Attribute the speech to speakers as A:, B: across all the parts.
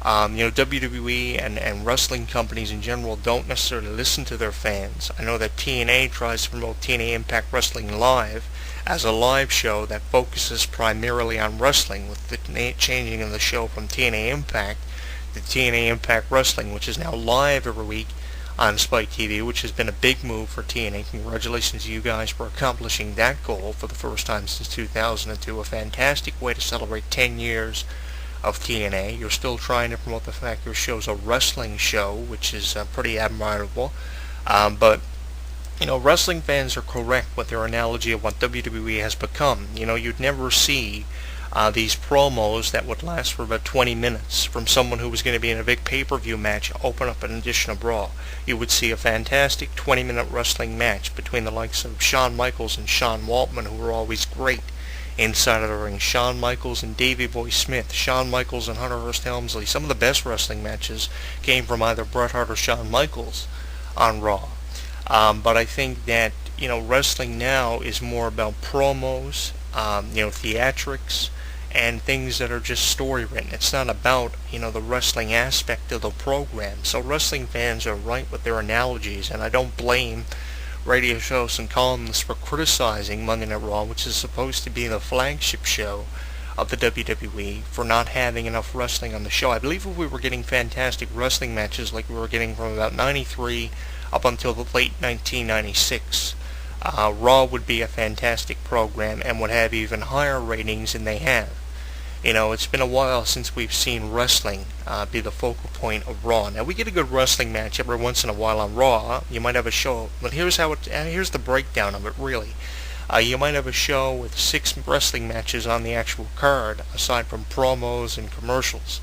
A: WWE and wrestling companies in general don't necessarily listen to their fans. I know that TNA tries to promote TNA Impact Wrestling Live as a live show that focuses primarily on wrestling, with the changing of the show from TNA Impact to TNA Impact Wrestling, which is now live every week on Spike TV, which has been a big move for TNA. Congratulations to you guys for accomplishing that goal for the first time since 2002. A fantastic way to celebrate 10 years of TNA. You're still trying to promote the fact your show's a wrestling show, which is pretty admirable. But wrestling fans are correct with their analogy of what WWE has become. You'd never see these promos that would last for about 20 minutes from someone who was going to be in a big pay-per-view match open up an edition of Raw. You would see a fantastic 20-minute wrestling match between the likes of Shawn Michaels and Sean Waltman, who were always great inside of the ring. Shawn Michaels and Davey Boy Smith, Shawn Michaels and Hunter Hearst Helmsley. Some of the best wrestling matches came from either Bret Hart or Shawn Michaels on Raw. But I think that wrestling now is more about promos, theatrics, and things that are just story written. It's not about the wrestling aspect of the program. So wrestling fans are right with their analogies, and I don't blame radio shows and columnists for criticizing Monday Night Raw, which is supposed to be the flagship show of the WWE, for not having enough wrestling on the show. I believe if we were getting fantastic wrestling matches like we were getting from about 93 up until the late 1996, Raw would be a fantastic program and would have even higher ratings than they have. It's been a while since we've seen wrestling be the focal point of Raw. Now, we get a good wrestling match every once in a while on Raw. You might have a show, but here's the breakdown of it, really. You might have a show with 6 wrestling matches on the actual card, aside from promos and commercials.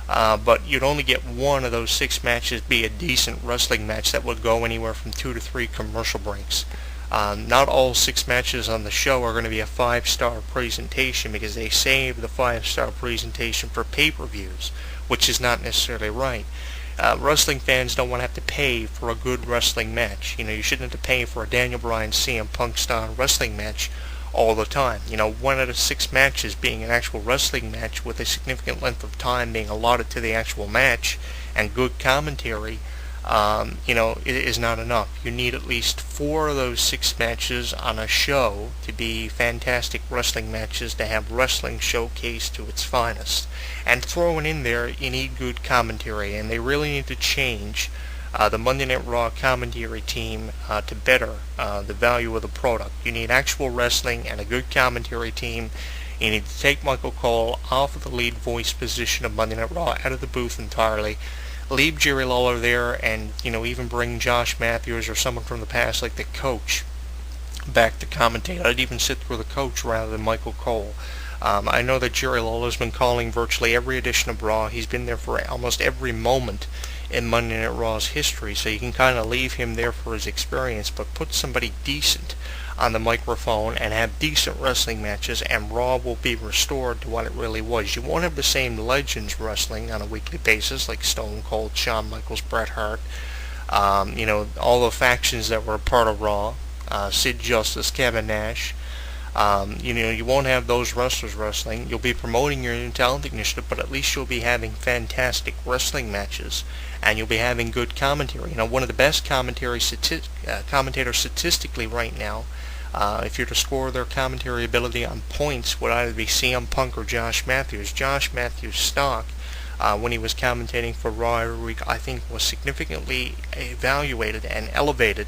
A: But you'd only get one of those 6 matches be a decent wrestling match that would go anywhere from 2 to 3 commercial breaks. Not all 6 matches on the show are going to be a 5-star presentation, because they save the 5-star presentation for pay-per-views, which is not necessarily right. Wrestling fans don't want to have to pay for a good wrestling match. You shouldn't have to pay for a Daniel Bryan CM Punk style wrestling match all the time. 1 out of 6 matches being an actual wrestling match with a significant length of time being allotted to the actual match and good commentary, it is not enough. You need at least 4 of those 6 matches on a show to be fantastic wrestling matches, to have wrestling showcased to its finest. And throwing in there, you need good commentary, and they really need to change the Monday Night Raw commentary team to better the value of the product. You need actual wrestling and a good commentary team. You need to take Michael Cole off of the lead voice position of Monday Night Raw, out of the booth entirely. Leave Jerry Lawler there, and even bring Josh Matthews or someone from the past like the Coach back to commentate. I'd even sit through the Coach rather than Michael Cole. I know that Jerry Lawler's been calling virtually every edition of Raw. He's been there for almost every moment in Monday Night Raw's history, so you can kind of leave him there for his experience, but put somebody decent on the microphone and have decent wrestling matches, and Raw will be restored to what it really was. You won't have the same legends wrestling on a weekly basis like Stone Cold, Shawn Michaels, Bret Hart, all the factions that were a part of Raw, Sid Justice, Kevin Nash. You won't have those wrestlers wrestling. You'll be promoting your new talent initiative, but at least you'll be having fantastic wrestling matches, and you'll be having good commentary. One of the best commentators statistically right now, if you're to score their commentary ability on points, would either be CM Punk or Josh Matthews. Josh Matthews' stock, when he was commentating for Raw every week, I think was significantly evaluated and elevated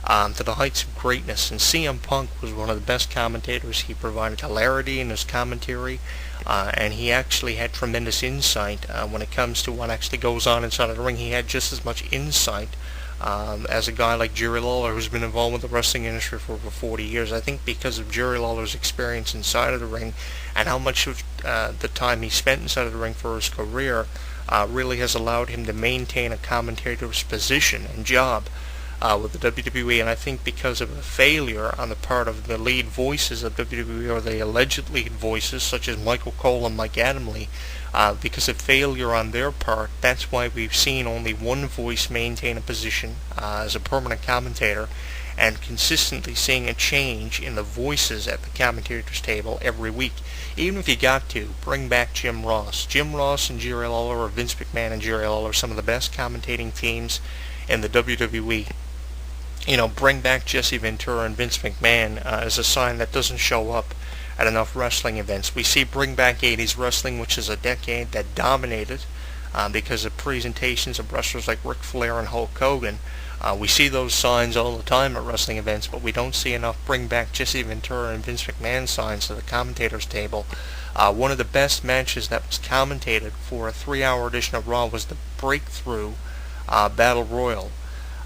A: to the heights of greatness. And CM Punk was one of the best commentators. He provided hilarity in his commentary, and he actually had tremendous insight when it comes to what actually goes on inside of the ring. He had just as much insight as a guy like Jerry Lawler, who's been involved with the wrestling industry for over 40 years. I think because of Jerry Lawler's experience inside of the ring and how much of the time he spent inside of the ring for his career really has allowed him to maintain a commentator's position and job with the WWE. And I think because of a failure on the part of the lead voices of WWE, or the alleged lead voices such as Michael Cole and Mike Adamle, because of failure on their part, that's why we've seen only one voice maintain a position as a permanent commentator, and consistently seeing a change in the voices at the commentators table every week. Even if you got to, bring back Jim Ross. Jim Ross and Jerry Lawler, or Vince McMahon and Jerry Lawler, are some of the best commentating teams in the WWE. Bring back Jesse Ventura and Vince McMahon as a sign that doesn't show up at enough wrestling events. We see bring back 80s wrestling, which is a decade that dominated because of presentations of wrestlers like Ric Flair and Hulk Hogan. We see those signs all the time at wrestling events, but we don't see enough bring back Jesse Ventura and Vince McMahon signs to the commentators table. One of the best matches that was commentated for a 3-hour edition of Raw was the Breakthrough Battle Royal.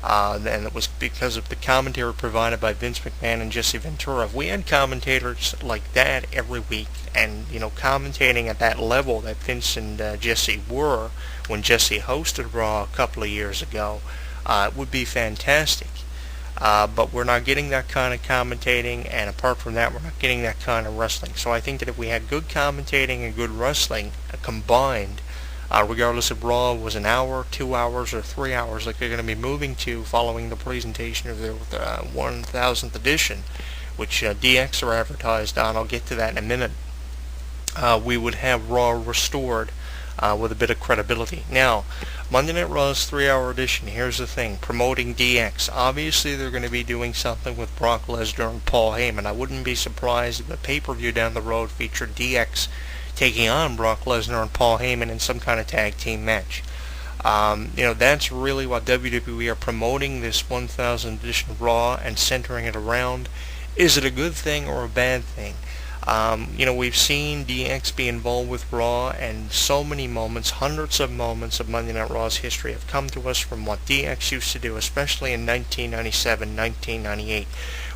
A: And it was because of the commentary provided by Vince McMahon and Jesse Ventura. If we had commentators like that every week, and commentating at that level that Vince and Jesse were when Jesse hosted Raw a couple of years ago, it would be fantastic. But we're not getting that kind of commentating, and apart from that, we're not getting that kind of wrestling. So I think that if we had good commentating and good wrestling combined, regardless if Raw was an hour, 2 hours, or 3 hours, like they're going to be moving to following the presentation of their 1000th edition, which DX are advertised on. I'll get to that in a minute. We would have Raw restored with a bit of credibility. Now, Monday Night Raw's 3-hour edition, here's the thing, promoting DX. Obviously, they're going to be doing something with Brock Lesnar and Paul Heyman. I wouldn't be surprised if the pay-per-view down the road featured DX taking on Brock Lesnar and Paul Heyman in some kind of tag team match. That's really what WWE are promoting this 1000th edition of Raw and centering it around. Is it a good thing or a bad thing? We've seen DX be involved with Raw, and so many moments, hundreds of moments of Monday Night Raw's history have come to us from what DX used to do, especially in 1997, 1998.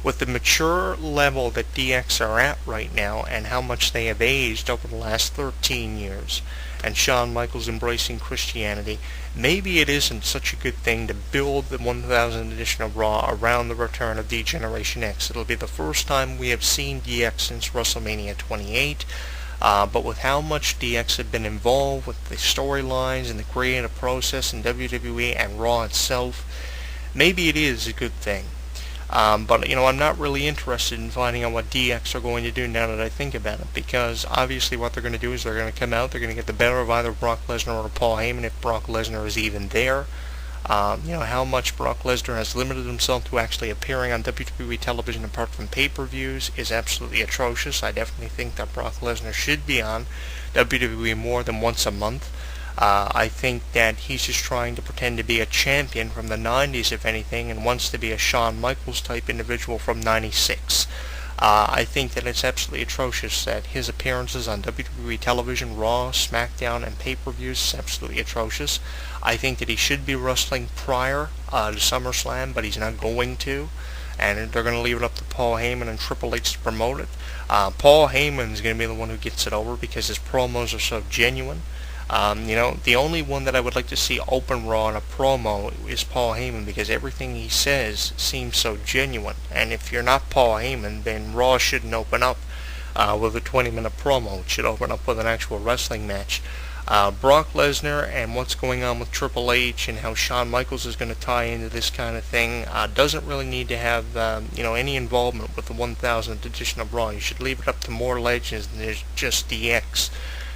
A: With the mature level that DX are at right now, and how much they have aged over the last 13 years, and Shawn Michaels embracing Christianity, maybe it isn't such a good thing to build the 1000th edition of Raw around the return of D-Generation X. It'll be the first time we have seen DX since WrestleMania 28, but with how much DX had been involved with the storylines and the creative process in WWE and Raw itself, maybe it is a good thing. But I'm not really interested in finding out what DX are going to do now that I think about it, because obviously what they're going to do is they're going to come out, they're going to get the better of either Brock Lesnar or Paul Heyman, if Brock Lesnar is even there. How much Brock Lesnar has limited himself to actually appearing on WWE television apart from pay-per-views is absolutely atrocious. I definitely think that Brock Lesnar should be on WWE more than once a month. I think that he's just trying to pretend to be a champion from the 90s, if anything, and wants to be a Shawn Michaels type individual from 96. I think that it's absolutely atrocious that his appearances on WWE television, Raw, SmackDown, and pay-per-views is absolutely atrocious. I think that he should be wrestling prior to SummerSlam, but he's not going to. And they're going to leave it up to Paul Heyman and Triple H to promote it. Paul Heyman's going to be the one who gets it over because his promos are so genuine. The only one that I would like to see open Raw in a promo is Paul Heyman, because everything he says seems so genuine. And if you're not Paul Heyman, then Raw shouldn't open up with a 20-minute promo. It should open up with an actual wrestling match. Brock Lesnar and what's going on with Triple H and how Shawn Michaels is going to tie into this kind of thing doesn't really need to have any involvement with the 1000th edition of Raw. You should leave it up to more legends than just DX.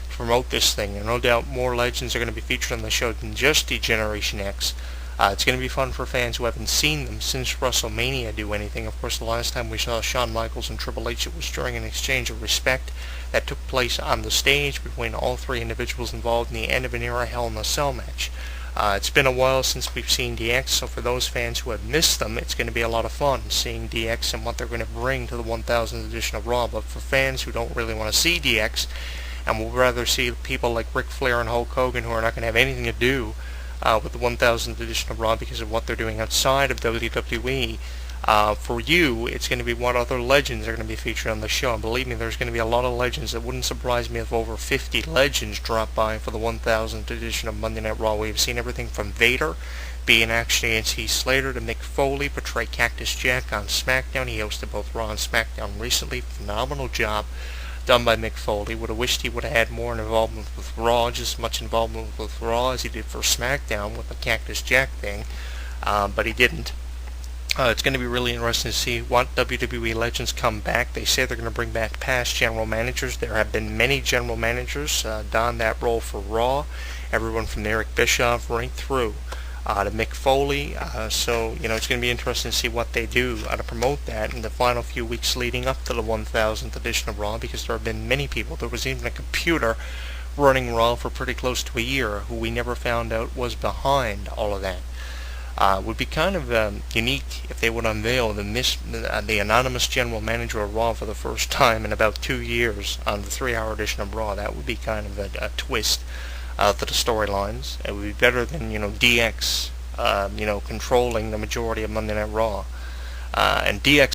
A: Promote this thing, and no doubt more legends are going to be featured on the show than just D-Generation X. It's going to be fun for fans who haven't seen them since WrestleMania do anything. Of course, the last time we saw Shawn Michaels and Triple H, it was during an exchange of respect that took place on the stage between all three individuals involved in the end of an era Hell in a Cell match. It's been a while since we've seen DX, so for those fans who have missed them, it's going to be a lot of fun seeing DX and what they're going to bring to the 1000th edition of Raw. But for fans who don't really want to see DX, and we'll rather see people like Ric Flair and Hulk Hogan, who are not going to have anything to do with the 1000th edition of Raw because of what they're doing outside of WWE. For you, it's going to be what other legends are going to be featured on the show. And believe me, there's going to be a lot of legends. It wouldn't surprise me if over 50 legends drop by for the 1000th edition of Monday Night Raw. We've seen everything from Vader being actually against Heath Slater to Mick Foley portray Cactus Jack on SmackDown. He hosted both Raw and SmackDown recently. Phenomenal job done by Mick Foley. Would have wished he would have had more involvement with Raw, just as much involvement with Raw as he did for SmackDown with the Cactus Jack thing, but he didn't. It's going to be really interesting to see what WWE legends come back. They say they're going to bring back past general managers. There have been many general managers don that role for Raw. Everyone from Eric Bischoff right through to Mick Foley. So, it's going to be interesting to see what they do to promote that in the final few weeks leading up to the 1000th edition of Raw, because there have been many people. There was even a computer running Raw for pretty close to a year who we never found out was behind all of that. Would be kind of unique if they would unveil the anonymous general manager of Raw for the first time in about 2 years on the 3-hour edition of Raw. That would be kind of a twist to the storylines. It would be better than DX controlling the majority of Monday Night Raw. And DX